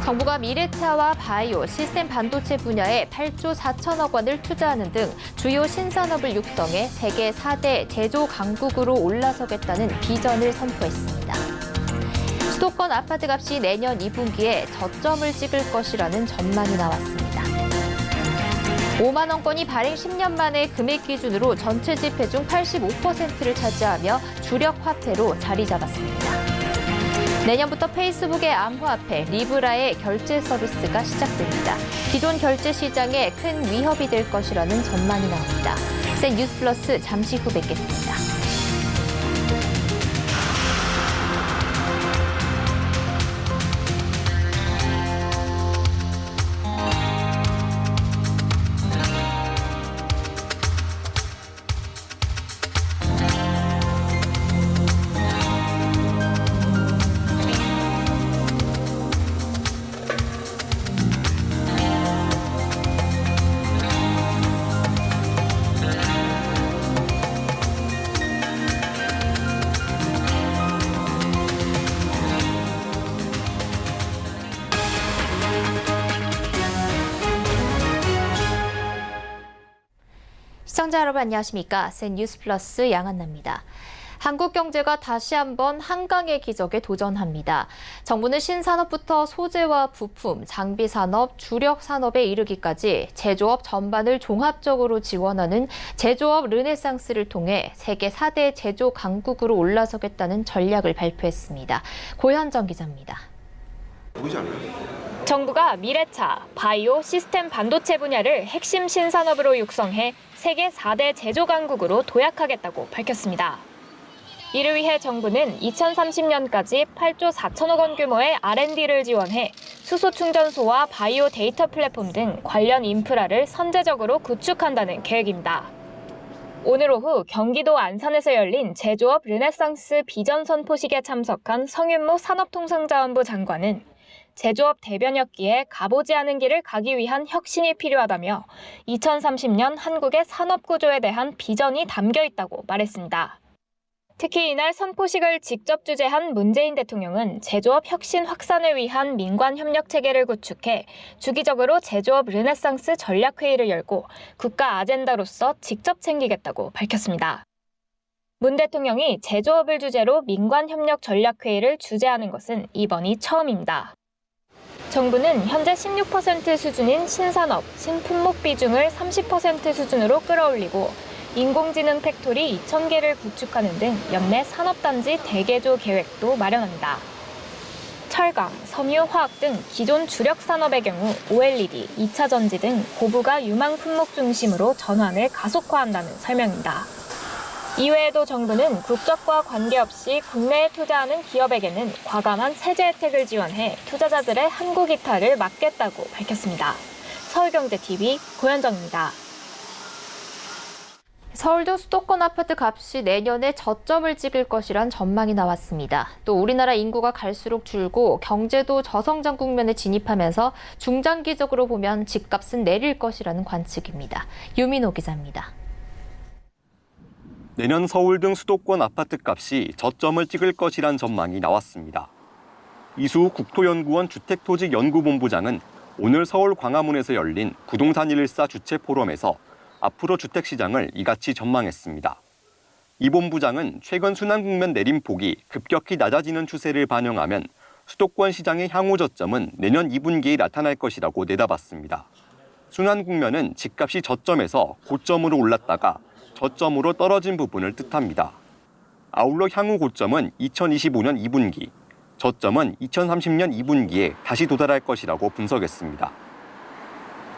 정부가 미래차와 바이오, 시스템 반도체 분야에 8조 4천억 원을 투자하는 등 주요 신산업을 육성해 세계 4대 제조 강국으로 올라서겠다는 비전을 선포했습니다. 수도권 아파트 값이 내년 2분기에 저점을 찍을 것이라는 전망이 나왔습니다. 5만 원권이 발행 10년 만에 금액 기준으로 전체 지폐 중 85%를 차지하며 주력 화폐로 자리 잡았습니다. 내년부터 페이스북의 암호화폐 리브라의 결제 서비스가 시작됩니다. 기존 결제 시장에 큰 위협이 될 것이라는 전망이 나옵니다. 센 뉴스 플러스 잠시 후 뵙겠습니다. 시청자 여러분 안녕하십니까? 센 뉴스 플러스 양한나입니다. 한국 경제가 다시 한번 한강의 기적에 도전합니다. 정부는 신산업부터 소재와 부품, 장비 산업, 주력 산업에 이르기까지 제조업 전반을 종합적으로 지원하는 제조업 르네상스를 통해 세계 4대 제조 강국으로 올라서겠다는 전략을 발표했습니다. 고현정 기자입니다. 보이지 않나요? 정부가 미래차, 바이오, 시스템 반도체 분야를 핵심 신산업으로 육성해 세계 4대 제조 강국으로 도약하겠다고 밝혔습니다. 이를 위해 정부는 2030년까지 8조 4천억 원 규모의 R&D를 지원해 수소 충전소와 바이오 데이터 플랫폼 등 관련 인프라를 선제적으로 구축한다는 계획입니다. 오늘 오후 경기도 안산에서 열린 제조업 르네상스 비전 선포식에 참석한 성윤모 산업통상자원부 장관은 제조업 대변혁기에 가보지 않은 길을 가기 위한 혁신이 필요하다며 2030년 한국의 산업구조에 대한 비전이 담겨 있다고 말했습니다. 특히 이날 선포식을 직접 주재한 문재인 대통령은 제조업 혁신 확산을 위한 민관 협력 체계를 구축해 주기적으로 제조업 르네상스 전략회의를 열고 국가 아젠다로서 직접 챙기겠다고 밝혔습니다. 문 대통령이 제조업을 주제로 민관 협력 전략회의를 주재하는 것은 이번이 처음입니다. 정부는 현재 16% 수준인 신산업, 신품목 비중을 30% 수준으로 끌어올리고 인공지능 팩토리 2,000개를 구축하는 등 연내 산업단지 대개조 계획도 마련합니다. 철강, 섬유, 화학 등 기존 주력 산업의 경우 OLED, 2차 전지 등 고부가 유망 품목 중심으로 전환을 가속화한다는 설명입니다. 이외에도 정부는 국적과 관계없이 국내에 투자하는 기업에게는 과감한 세제 혜택을 지원해 투자자들의 한국 이탈을 막겠다고 밝혔습니다. 서울경제TV 고현정입니다. 서울도 수도권 아파트 값이 내년에 저점을 찍을 것이란 전망이 나왔습니다. 또 우리나라 인구가 갈수록 줄고 경제도 저성장 국면에 진입하면서 중장기적으로 보면 집값은 내릴 것이라는 관측입니다. 유민호 기자입니다. 내년 서울 등 수도권 아파트 값이 저점을 찍을 것이란 전망이 나왔습니다. 이수우 국토연구원 주택토지연구본부장은 오늘 서울 광화문에서 열린 부동산 114 주최 포럼에서 앞으로 주택시장을 이같이 전망했습니다. 이 본부장은 최근 순환국면 내림폭이 급격히 낮아지는 추세를 반영하면 수도권 시장의 향후 저점은 내년 2분기에 나타날 것이라고 내다봤습니다. 순환국면은 집값이 저점에서 고점으로 올랐다가 저점으로 떨어진 부분을 뜻합니다. 아울러 향후 고점은 2025년 2분기, 저점은 2030년 2분기에 다시 도달할 것이라고 분석했습니다.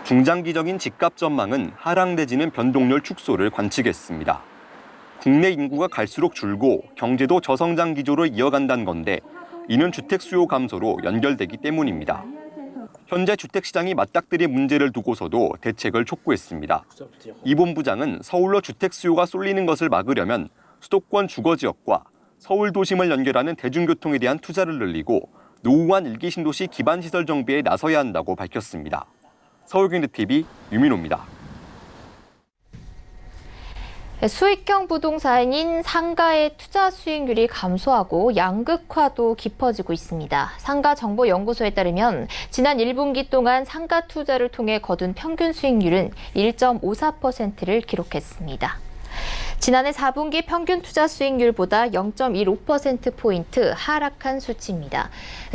중장기적인 집값 전망은 하락 내지는 변동률 축소를 관측했습니다. 국내 인구가 갈수록 줄고 경제도 저성장 기조로 이어간다는 건데 이는 주택 수요 감소로 연결되기 때문입니다. 현재 주택시장이 맞닥뜨린 문제를 두고서도 대책을 촉구했습니다. 이 본부장은 서울로 주택 수요가 쏠리는 것을 막으려면 수도권 주거지역과 서울 도심을 연결하는 대중교통에 대한 투자를 늘리고 노후한 일기 신도시 기반시설 정비에 나서야 한다고 밝혔습니다. 서울경제TV 유민호입니다. 수익형 부동산인 상가의 투자 수익률이 감소하고 양극화도 깊어지고 있습니다. 상가정보연구소에 따르면 지난 1분기 동안 상가 투자를 통해 거둔 평균 수익률은 1.54%를 기록했습니다. 지난해 4분기 평균 투자 수익률보다 0.15%포인트 하락한 수치입니다.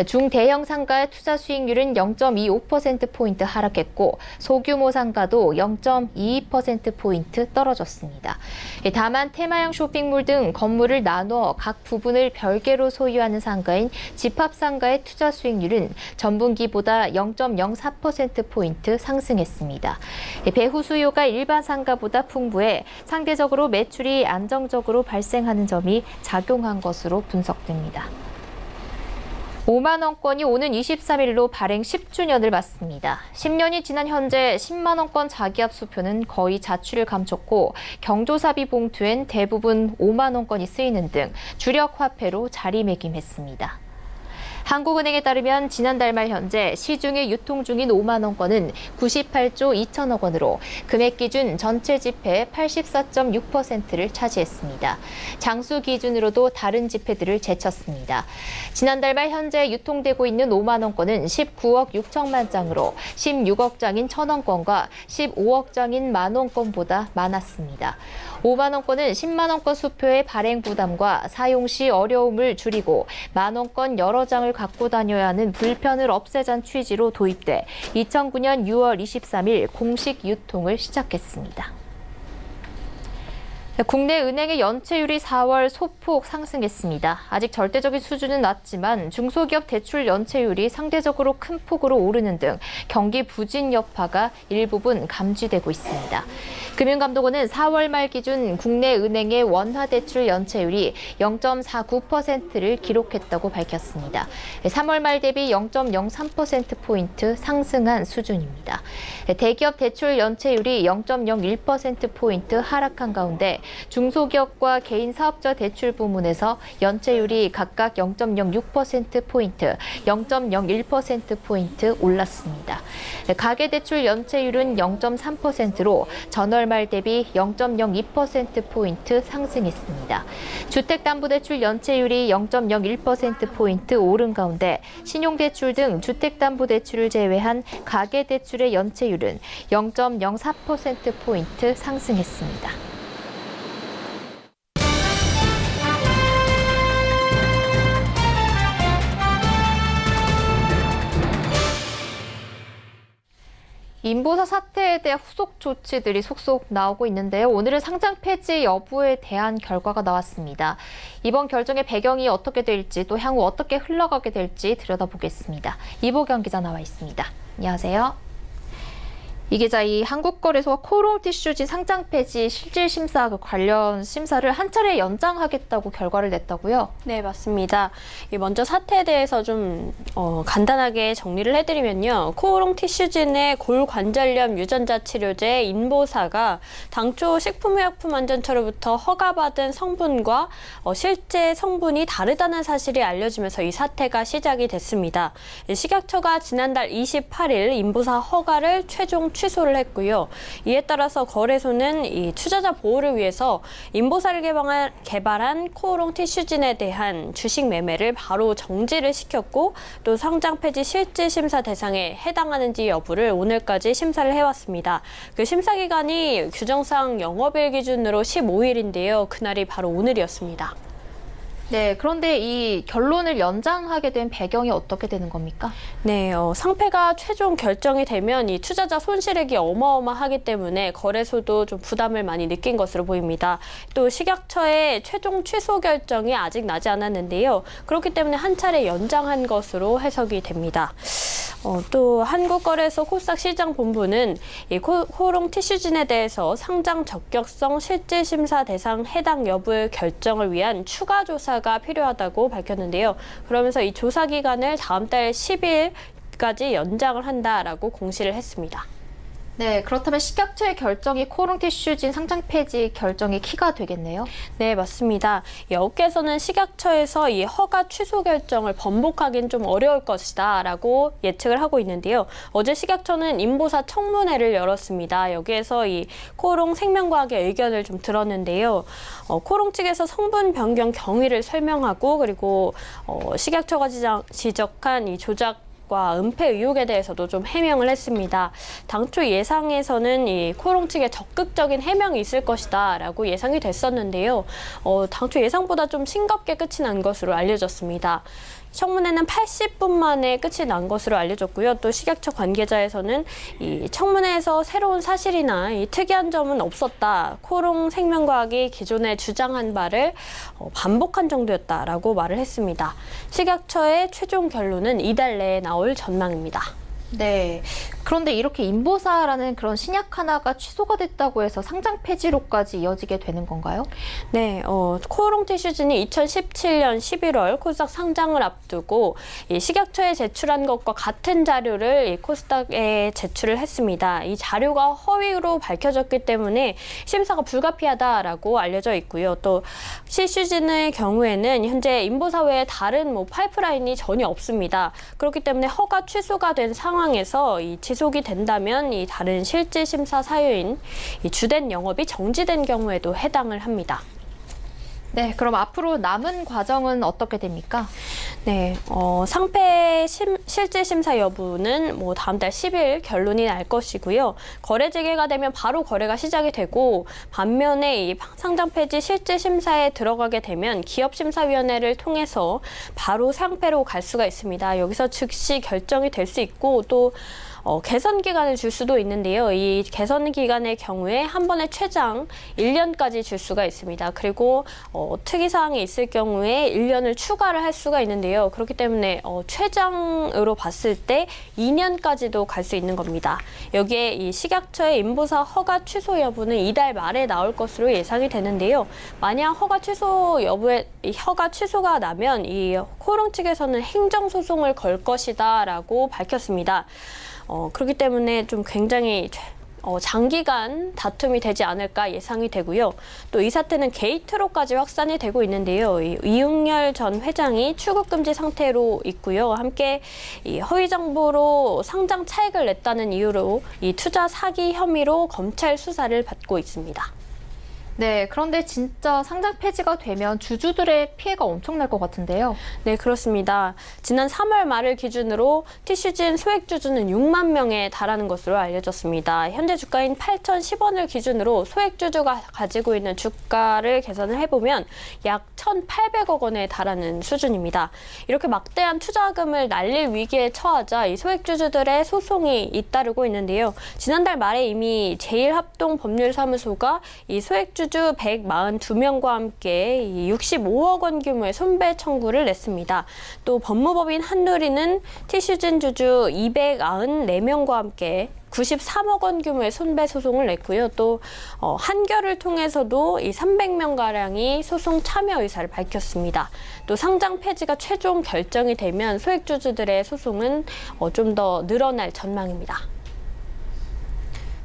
중대형 상가의 투자 수익률은 0.25%포인트 하락했고 소규모 상가도 0.22%포인트 떨어졌습니다. 다만 테마형 쇼핑몰 등 건물을 나눠 각 부분을 별개로 소유하는 상가인 집합상가의 투자 수익률은 전분기보다 0.04%포인트 상승했습니다. 배후 수요가 일반 상가보다 풍부해 상대적으로 매출이 안정적으로 발생하는 점이 작용한 것으로 분석됩니다. 5만 원권이 오는 23일로 발행 10주년을 맞습니다. 10년이 지난 현재 10만 원권 자기압 수표는 거의 자취를 감췄고 경조사비 봉투엔 대부분 5만 원권이 쓰이는 등 주력 화폐로 자리매김했습니다. 한국은행에 따르면 지난달 말 현재 시중에 유통 중인 5만 원권은 98조 2천억 원으로 금액 기준 전체 지폐의 84.6%를 차지했습니다. 장수 기준으로도 다른 지폐들을 제쳤습니다. 지난달 말 현재 유통되고 있는 5만 원권은 19억 6천만 장으로 16억 장인 1,000원권과 15억 장인 만원권보다 많았습니다. 5만 원권은 10만 원권 수표의 발행 부담과 사용 시 어려움을 줄이고 만 원권 여러 장을 갖고 다녀야 하는 불편을 없애자는 취지로 도입돼 2009년 6월 23일 공식 유통을 시작했습니다. 국내 은행의 연체율이 4월 소폭 상승했습니다. 아직 절대적인 수준은 낮지만 중소기업 대출 연체율이 상대적으로 큰 폭으로 오르는 등 경기 부진 여파가 일부분 감지되고 있습니다. 금융감독원은 4월 말 기준 국내 은행의 원화 대출 연체율이 0.49%를 기록했다고 밝혔습니다. 3월 말 대비 0.03%포인트 상승한 수준입니다. 대기업 대출 연체율이 0.01%포인트 하락한 가운데 중소기업과 개인 사업자 대출 부문에서 연체율이 각각 0.06%포인트, 0.01%포인트 올랐습니다. 가계대출 연체율은 0.3%로 전월 말 대비 0.02%포인트 상승했습니다. 주택담보대출 연체율이 0.01%포인트 오른 가운데 신용대출 등 주택담보대출을 제외한 가계대출의 연체율은 0.04%포인트 상승했습니다. 인보사 사태에 대한 후속 조치들이 속속 나오고 있는데요. 오늘은 상장 폐지 여부에 대한 결과가 나왔습니다. 이번 결정의 배경이 어떻게 될지 또 향후 어떻게 흘러가게 될지 들여다보겠습니다. 이보경 기자 나와 있습니다. 안녕하세요. 이 기자, 이 한국거래소가 코오롱 티슈진 상장 폐지 실질 심사 관련 심사를 한 차례 연장하겠다고 결과를 냈다고요? 네, 맞습니다. 먼저 사태에 대해서 좀 간단하게 정리를 해드리면요. 코오롱 티슈진의 골관절염 유전자 치료제 인보사가 당초 식품의약품안전처로부터 허가받은 성분과 실제 성분이 다르다는 사실이 알려지면서 이 사태가 시작이 됐습니다. 식약처가 지난달 28일 인보사 허가를 최종 취소를 했고요. 이에 따라서 거래소는 이 투자자 보호를 위해서 인보사를 개발한 코오롱 티슈진에 대한 주식 매매를 바로 정지를 시켰고 또 상장 폐지 실질 심사 대상에 해당하는지 여부를 오늘까지 심사를 해왔습니다. 그 심사 기간이 규정상 영업일 기준으로 15일인데요. 그날이 바로 오늘이었습니다. 네, 그런데 이 결론을 연장하게 된 배경이 어떻게 되는 겁니까? 네, 상패가 최종 결정이 되면 이 투자자 손실액이 어마어마하기 때문에 거래소도 좀 부담을 많이 느낀 것으로 보입니다. 또 식약처의 최종 취소 결정이 아직 나지 않았는데요. 그렇기 때문에 한 차례 연장한 것으로 해석이 됩니다. 또 한국거래소 코스닥시장본부는 이 코오롱 티슈진에 대해서 상장 적격성 실질심사 대상 해당 여부의 결정을 위한 추가 조사가 필요하다고 밝혔는데요. 그러면서 이 조사 기간을 다음 달 10일까지 연장을 한다라고 공시를 했습니다. 네, 그렇다면 식약처의 결정이 코오롱 티슈진 상장 폐지 결정의 키가 되겠네요. 네, 맞습니다. 이 업계에서는 식약처에서 이 허가 취소 결정을 번복하기는 좀 어려울 것이다라고 예측을 하고 있는데요. 어제 식약처는 인보사 청문회를 열었습니다. 여기에서 이 코오롱 생명과학의 의견을 좀 들었는데요. 코오롱 측에서 성분 변경 경위를 설명하고 그리고 식약처가 지적한 이 조작 과 은폐 의혹에 대해서도 좀 해명을 했습니다. 당초 예상에서는 이 코오롱 측의 적극적인 해명이 있을 것이다라고 예상이 됐었는데요. 당초 예상보다 좀 싱겁게 끝이 난 것으로 알려졌습니다. 청문회는 80분 만에 끝이 난 것으로 알려졌고요. 또 식약처 관계자에서는 이 청문회에서 새로운 사실이나 이 특이한 점은 없었다. 코오롱 생명과학이 기존에 주장한 바를 반복한 정도였다라고 말을 했습니다. 식약처의 최종 결론은 이달 내에 나올 전망입니다. 네. 그런데 이렇게 인보사라는 그런 신약 하나가 취소가 됐다고 해서 상장 폐지로까지 이어지게 되는 건가요? 네, 코오롱 티슈진이 2017년 11월 코스닥 상장을 앞두고 이 식약처에 제출한 것과 같은 자료를 이 코스닥에 제출을 했습니다. 이 자료가 허위로 밝혀졌기 때문에 심사가 불가피하다라고 알려져 있고요. 또 티슈진의 경우에는 현재 인보사 외에 다른 파이프라인이 전혀 없습니다. 그렇기 때문에 허가 취소가 된 상황에서 이 지속이 된다면 이 다른 실질 심사 사유인 이 주된 영업이 정지된 경우에도 해당을 합니다. 네, 그럼 앞으로 남은 과정은 어떻게 됩니까? 네, 상패 실질 심사 여부는 다음 달 10일 결론이 날 것이고요. 거래 재개가 되면 바로 거래가 시작이 되고 반면에 이 상장 폐지 실질 심사에 들어가게 되면 기업심사위원회를 통해서 바로 상패로 갈 수가 있습니다. 여기서 즉시 결정이 될 수 있고 또 개선 기간을 줄 수도 있는데요. 이 개선 기간의 경우에 한 번에 최장 1년까지 줄 수가 있습니다. 그리고 특이사항이 있을 경우에 1년을 추가를 할 수가 있는데요. 그렇기 때문에 최장으로 봤을 때 2년까지도 갈 수 있는 겁니다. 여기에 이 식약처의 인보사 허가 취소 여부는 이달 말에 나올 것으로 예상이 되는데요. 만약 허가 취소가 나면 이 코오롱 측에서는 행정소송을 걸 것이다라고 밝혔습니다. 그렇기 때문에 좀 굉장히 장기간 다툼이 되지 않을까 예상이 되고요. 또 이 사태는 게이트로까지 확산이 되고 있는데요. 이웅열 전 회장이 출국금지 상태로 있고요. 함께 이 허위 정보로 상장 차익을 냈다는 이유로 이 투자 사기 혐의로 검찰 수사를 받고 있습니다. 네, 그런데 진짜 상장 폐지가 되면 주주들의 피해가 엄청날 것 같은데요. 네, 그렇습니다. 지난 3월 말을 기준으로 티슈진 소액 주주는 6만 명에 달하는 것으로 알려졌습니다. 현재 주가인 8,010원을 기준으로 소액 주주가 가지고 있는 주가를 계산을 해보면 약 1,800억 원에 달하는 수준입니다. 이렇게 막대한 투자금을 날릴 위기에 처하자 이 소액 주주들의 소송이 잇따르고 있는데요. 지난달 말에 이미 제1합동법률사무소가 이 소액 주주 142명과 함께 65억 원 규모의 손배 청구를 냈습니다. 또 법무법인 한누리는 티슈진 주주 294명과 함께 93억 원 규모의 손배 소송을 냈고요. 또 한결을 통해서도 이 300명가량이 소송 참여 의사를 밝혔습니다. 또 상장 폐지가 최종 결정이 되면 소액 주주들의 소송은 좀 더 늘어날 전망입니다.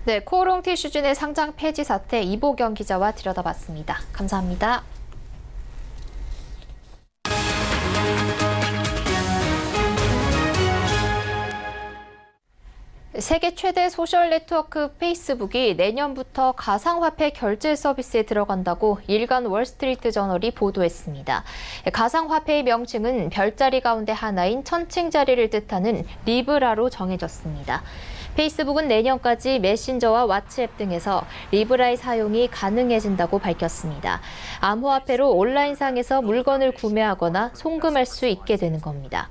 네, 코오롱 티슈진의 상장 폐지 사태 이보경 기자와 들여다봤습니다. 감사합니다. 세계 최대 소셜 네트워크 페이스북이 내년부터 가상화폐 결제 서비스에 들어간다고 일간 월스트리트 저널이 보도했습니다. 가상화폐의 명칭은 별자리 가운데 하나인 천칭자리를 뜻하는 리브라로 정해졌습니다. 페이스북은 내년까지 메신저와 왓츠앱 등에서 리브라의 사용이 가능해진다고 밝혔습니다. 암호화폐로 온라인상에서 물건을 구매하거나 송금할 수 있게 되는 겁니다.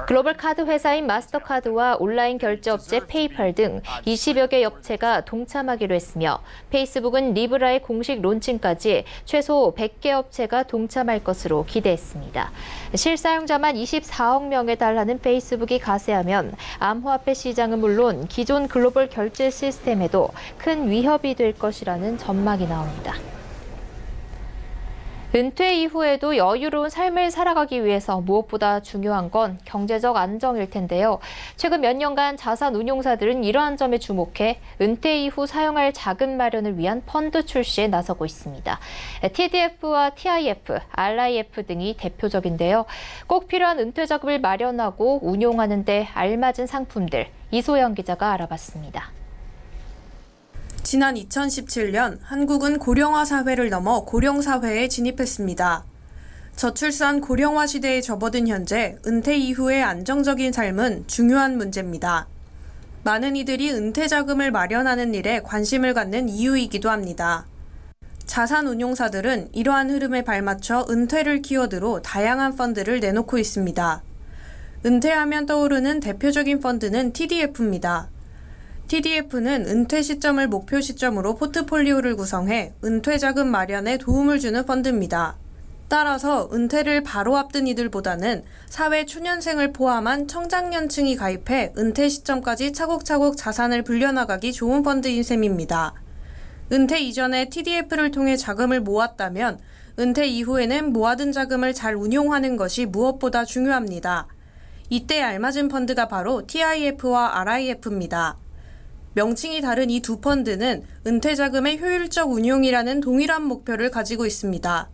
글로벌 카드 회사인 마스터카드와 온라인 결제업체 페이팔 등 20여 개 업체가 동참하기로 했으며 페이스북은 리브라의 공식 론칭까지 최소 100개 업체가 동참할 것으로 기대했습니다. 실사용자만 24억 명에 달하는 페이스북이 가세하면 암호화폐 시장은 물론 기존 글로벌 결제 시스템에도 큰 위협이 될 것이라는 전망이 나옵니다. 은퇴 이후에도 여유로운 삶을 살아가기 위해서 무엇보다 중요한 건 경제적 안정일 텐데요. 최근 몇 년간 자산 운용사들은 이러한 점에 주목해 은퇴 이후 사용할 자금 마련을 위한 펀드 출시에 나서고 있습니다. TDF와 TIF, RIF 등이 대표적인데요. 꼭 필요한 은퇴 자금을 마련하고 운용하는 데 알맞은 상품들, 이소영 기자가 알아봤습니다. 지난 2017년 한국은 고령화 사회를 넘어 고령사회에 진입했습니다. 저출산 고령화 시대에 접어든 현재 은퇴 이후의 안정적인 삶은 중요한 문제입니다. 많은 이들이 은퇴 자금을 마련하는 일에 관심을 갖는 이유이기도 합니다. 자산운용사들은 이러한 흐름에 발맞춰 은퇴를 키워드로 다양한 펀드를 내놓고 있습니다. 은퇴하면 떠오르는 대표적인 펀드는 TDF입니다. TDF는 은퇴 시점을 목표 시점으로 포트폴리오를 구성해 은퇴 자금 마련에 도움을 주는 펀드입니다. 따라서 은퇴를 바로 앞둔 이들보다는 사회 초년생을 포함한 청장년층이 가입해 은퇴 시점까지 차곡차곡 자산을 불려나가기 좋은 펀드인 셈입니다. 은퇴 이전에 TDF를 통해 자금을 모았다면 은퇴 이후에는 모아둔 자금을 잘 운용하는 것이 무엇보다 중요합니다. 이때 알맞은 펀드가 바로 TIF와 RIF입니다. 명칭이 다른 이 두 펀드는 은퇴 자금의 효율적 운용이라는 동일한 목표를 가지고 있습니다.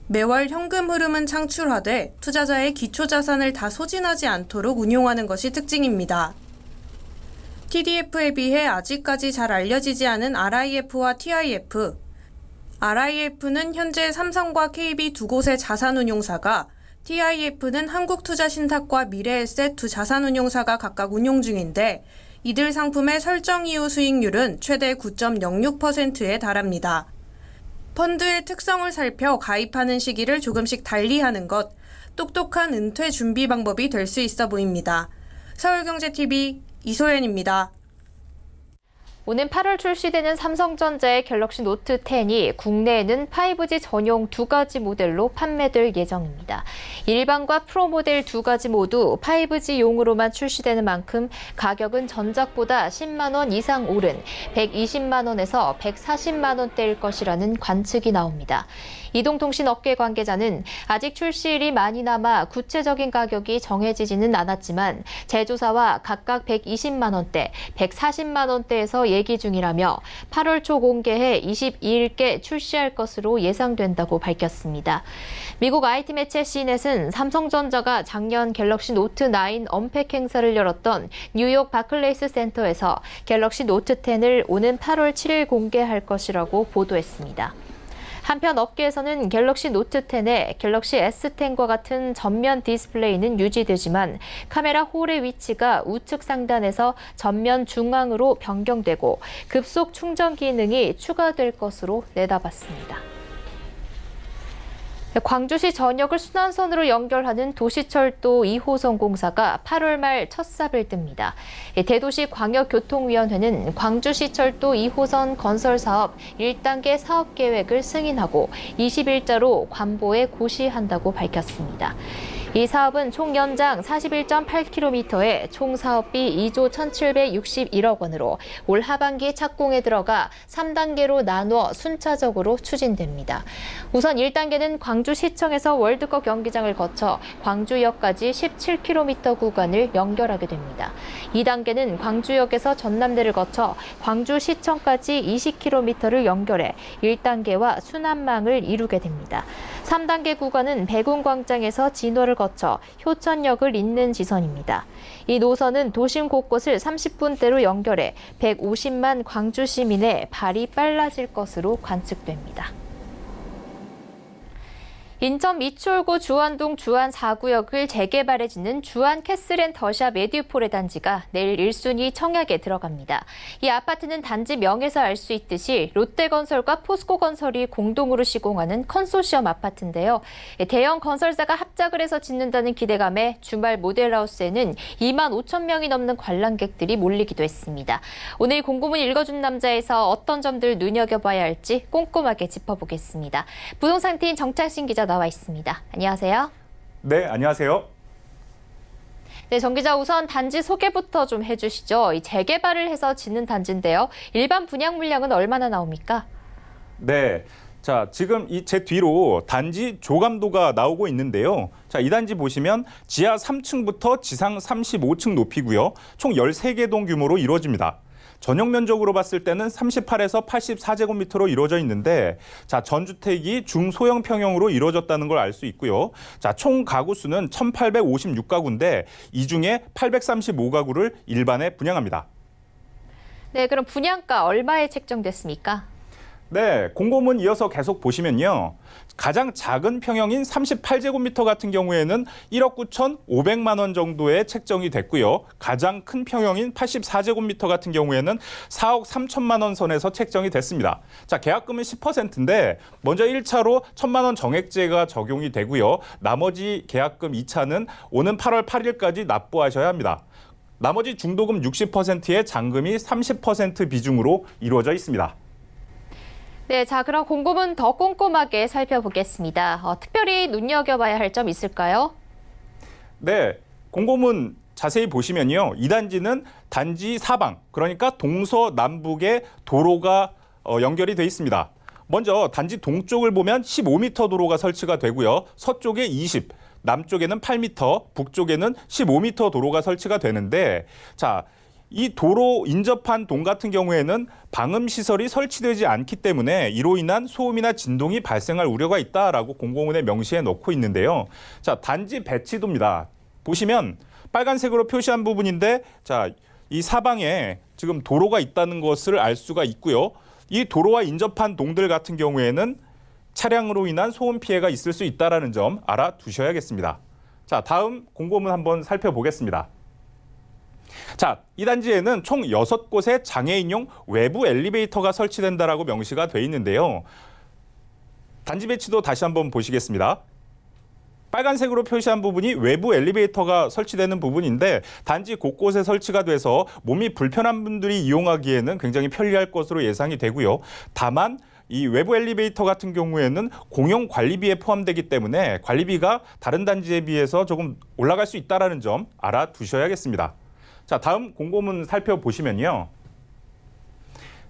매월 현금 흐름은 창출하되 투자자의 기초 자산을 다 소진하지 않도록 운용하는 것이 특징입니다. TDF에 비해 아직까지 잘 알려지지 않은 RIF와 TIF. RIF는 현재 삼성과 KB 두 곳의 자산운용사가, TIF는 한국투자신탁과 미래에셋 두 자산운용사가 각각 운용 중인데 이들 상품의 설정 이후 수익률은 최대 9.06%에 달합니다. 펀드의 특성을 살펴 가입하는 시기를 조금씩 달리하는 것, 똑똑한 은퇴 준비 방법이 될 수 있어 보입니다. 서울경제TV 이소연입니다. 오는 8월 출시되는 삼성전자의 갤럭시 노트 10이 국내에는 5G 전용 두 가지 모델로 판매될 예정입니다. 일반과 프로 모델 두 가지 모두 5G용으로만 출시되는 만큼 가격은 전작보다 10만 원 이상 오른 120만 원에서 140만 원대일 것이라는 관측이 나옵니다. 이동통신업계 관계자는 아직 출시일이 많이 남아 구체적인 가격이 정해지지는 않았지만 제조사와 각각 120만 원대, 140만 원대에서 얘기 중이라며 8월 초 공개해 22일께 출시할 것으로 예상된다고 밝혔습니다. 미국 IT 매체 CNET은 삼성전자가 작년 갤럭시 노트 9 언팩 행사를 열었던 뉴욕 바클레이스 센터에서 갤럭시 노트 10을 오는 8월 7일 공개할 것이라고 보도했습니다. 한편 업계에서는 갤럭시 노트 10에 갤럭시 S10과 같은 전면 디스플레이는 유지되지만 카메라 홀의 위치가 우측 상단에서 전면 중앙으로 변경되고 급속 충전 기능이 추가될 것으로 내다봤습니다. 광주시 전역을 순환선으로 연결하는 도시철도 2호선 공사가 8월 말 첫 삽을 뜹니다. 대도시광역교통위원회는 광주시철도 2호선 건설 사업 1단계 사업 계획을 승인하고 20일자로 관보에 고시한다고 밝혔습니다. 이 사업은 총 연장 41.8km에 총 사업비 2조 1,761억 원으로 올 하반기 착공에 들어가 3단계로 나누어 순차적으로 추진됩니다. 우선 1단계는 광주시청에서 월드컵 경기장을 거쳐 광주역까지 17km 구간을 연결하게 됩니다. 2단계는 광주역에서 전남대를 거쳐 광주시청까지 20km를 연결해 1단계와 순환망을 이루게 됩니다. 3단계 구간은 백운광장에서 진호를 거쳐 효천역을 잇는 지선입니다. 이 노선은 도심 곳곳을 30분대로 연결해 150만 광주 시민의 발이 빨라질 것으로 관측됩니다. 인천 미추홀구 주안동 주안 4구역을 재개발해 짓는 주안 캐슬앤 더샵 에듀폴의 단지가 내일 1순위 청약에 들어갑니다. 이 아파트는 단지 명에서 알 수 있듯이 롯데건설과 포스코건설이 공동으로 시공하는 컨소시엄 아파트인데요. 대형 건설사가 합작을 해서 짓는다는 기대감에 주말 모델하우스에는 2만 5천 명이 넘는 관람객들이 몰리기도 했습니다. 오늘 공고문 읽어준 남자에서 어떤 점들 눈여겨봐야 할지 꼼꼼하게 짚어보겠습니다. 부동산 팀 정창신 기자 나와 있습니다. 안녕하세요. 네, 안녕하세요. 네, 정 기자 우선 단지 소개부터 좀 해주시죠. 이 재개발을 해서 짓는 단지인데요. 일반 분양 물량은 얼마나 나옵니까? 네, 자, 지금 제 뒤로 단지 조감도가 나오고 있는데요. 자, 이 단지 보시면 지하 3층부터 지상 35층 높이고요. 총 13개 동 규모로 이루어집니다. 전용 면적으로 봤을 때는 38에서 84제곱미터로 이루어져 있는데, 자, 전 주택이 중소형 평형으로 이루어졌다는 걸 알 수 있고요. 자, 총 가구 수는 1,856가구인데 이 중에 835가구를 일반에 분양합니다. 네, 그럼 분양가 얼마에 책정됐습니까? 네, 공고문 이어서 계속 보시면요. 가장 작은 평형인 38제곱미터 같은 경우에는 1억 9,500만 원 정도에 책정이 됐고요. 가장 큰 평형인 84제곱미터 같은 경우에는 4억 3천만 원 선에서 책정이 됐습니다. 자, 계약금은 10%인데 먼저 1차로 1,000만 원 정액제가 적용이 되고요. 나머지 계약금 2차는 오는 8월 8일까지 납부하셔야 합니다. 나머지 중도금 60%의 잔금이 30% 비중으로 이루어져 있습니다. 네, 자, 그럼 공고문 더 꼼꼼하게 살펴보겠습니다. 특별히 눈여겨봐야 할 점 있을까요? 네, 공고문 자세히 보시면요. 이 단지는 단지 사방, 그러니까 동서남북에 도로가 연결이 돼 있습니다. 먼저 단지 동쪽을 보면 15m 도로가 설치가 되고요. 서쪽에 20, 남쪽에는 8m, 북쪽에는 15m 도로가 설치가 되는데, 자, 이 도로 인접한 동 같은 경우에는 방음 시설이 설치되지 않기 때문에 이로 인한 소음이나 진동이 발생할 우려가 있다라고 공고문에 명시해 놓고 있는데요. 자, 단지 배치도입니다. 보시면 빨간색으로 표시한 부분인데, 자, 이 사방에 지금 도로가 있다는 것을 알 수가 있고요. 이 도로와 인접한 동들 같은 경우에는 차량으로 인한 소음 피해가 있을 수 있다는 점 알아두셔야겠습니다. 자, 다음 공고문 한번 살펴보겠습니다. 자, 이 단지에는 총 6곳의 장애인용 외부 엘리베이터가 설치된다라고 명시가 돼 있는데요. 단지 배치도 다시 한번 보시겠습니다. 빨간색으로 표시한 부분이 외부 엘리베이터가 설치되는 부분인데 단지 곳곳에 설치가 돼서 몸이 불편한 분들이 이용하기에는 굉장히 편리할 것으로 예상이 되고요. 다만 이 외부 엘리베이터 같은 경우에는 공용 관리비에 포함되기 때문에 관리비가 다른 단지에 비해서 조금 올라갈 수 있다는 점 알아두셔야겠습니다. 자, 다음 공고문 살펴보시면요.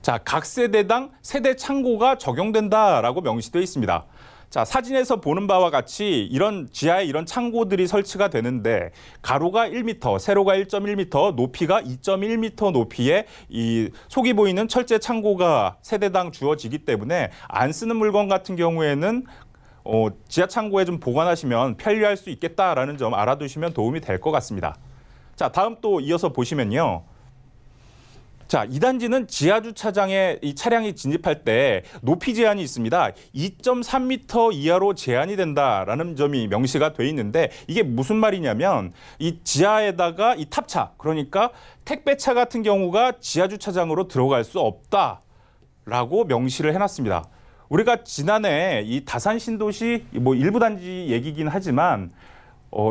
자, 각 세대당 세대 창고가 적용된다라고 명시되어 있습니다. 자, 사진에서 보는 바와 같이 이런 지하에 이런 창고들이 설치가 되는데 가로가 1m, 세로가 1.1m, 높이가 2.1m 높이의 이 속이 보이는 철제 창고가 세대당 주어지기 때문에 안 쓰는 물건 같은 경우에는 지하 창고에 좀 보관하시면 편리할 수 있겠다라는 점 알아두시면 도움이 될 것 같습니다. 자, 다음 또 이어서 보시면요. 자, 이 단지는 지하 주차장에 이 차량이 진입할 때 높이 제한이 있습니다. 2.3m 이하로 제한이 된다라는 점이 명시가 돼 있는데 이게 무슨 말이냐면 이 지하에다가 이 탑차, 그러니까 택배차 같은 경우가 지하 주차장으로 들어갈 수 없다라고 명시를 해놨습니다. 우리가 지난해 이 다산 신도시 일부 단지 얘기긴 하지만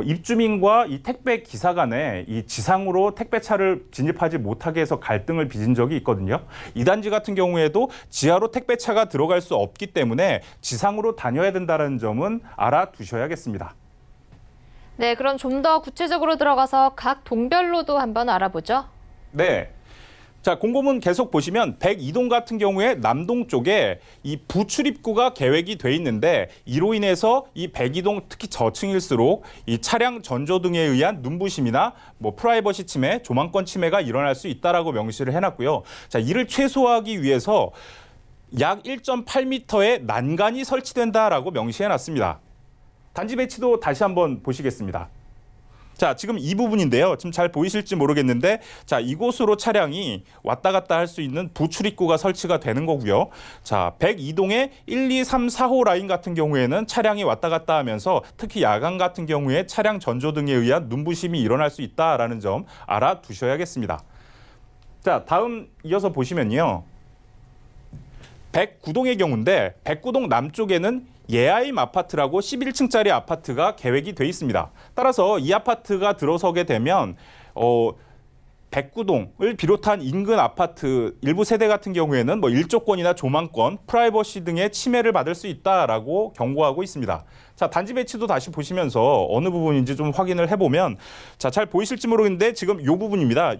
입주민과 이 택배 기사 간에 이 지상으로 택배차를 진입하지 못하게 해서 갈등을 빚은 적이 있거든요. 이 단지 같은 경우에도 지하로 택배차가 들어갈 수 없기 때문에 지상으로 다녀야 된다는 점은 알아두셔야겠습니다. 네, 그럼 좀 더 구체적으로 들어가서 각 동별로도 한번 알아보죠. 네. 자, 공고문 계속 보시면 102동 같은 경우에 남동 쪽에 이 부출입구가 계획이 돼 있는데 이로 인해서 이 102동 특히 저층일수록 이 차량 전조 등에 의한 눈부심이나 프라이버시 침해, 조망권 침해가 일어날 수 있다라고 명시를 해놨고요. 자, 이를 최소화하기 위해서 약 1.8m의 난간이 설치된다라고 명시해놨습니다. 단지 배치도 다시 한번 보시겠습니다. 자, 지금 이 부분인데요. 지금 잘 보이실지 모르겠는데, 자, 이곳으로 차량이 왔다 갔다 할 수 있는 부출입구가 설치가 되는 거고요. 자, 102동의 1, 2, 3, 4호 라인 같은 경우에는 차량이 왔다 갔다 하면서 특히 야간 같은 경우에 차량 전조 등에 의한 눈부심이 일어날 수 있다라는 점 알아두셔야겠습니다. 자, 다음 이어서 보시면요. 109동의 경우인데 109동 남쪽에는 예아임 아파트라고 11층짜리 아파트가 계획이 돼 있습니다. 따라서 이 아파트가 들어서게 되면 109동을 비롯한 인근 아파트 일부 세대 같은 경우에는 일조권이나 조망권, 프라이버시 등의 침해를 받을 수 있다라고 경고하고 있습니다. 자, 단지 배치도 다시 보시면서 어느 부분인지 좀 확인을 해보면, 자, 잘 보이실지 모르겠는데 지금 이 부분입니다.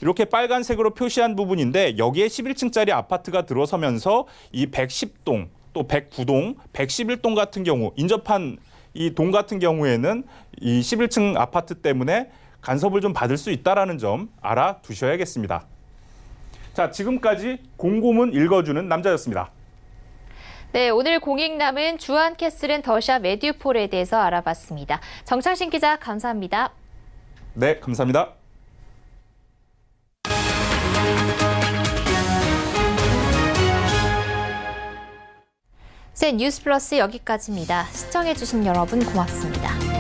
이렇게 빨간색으로 표시한 부분인데 여기에 11층짜리 아파트가 들어서면서 이 110동 또 109동, 111동 같은 경우 인접한 이 동 같은 경우에는 이 11층 아파트 때문에 간섭을 좀 받을 수 있다라는 점 알아두셔야겠습니다. 자, 지금까지 공고문 읽어주는 남자였습니다. 네, 오늘 공익 남은 주한 캐슬은 더샵 에듀폴에 대해서 알아봤습니다. 정창신 기자 감사합니다. 네, 감사합니다. 뉴스 플러스 여기까지입니다. 시청해주신 여러분 고맙습니다.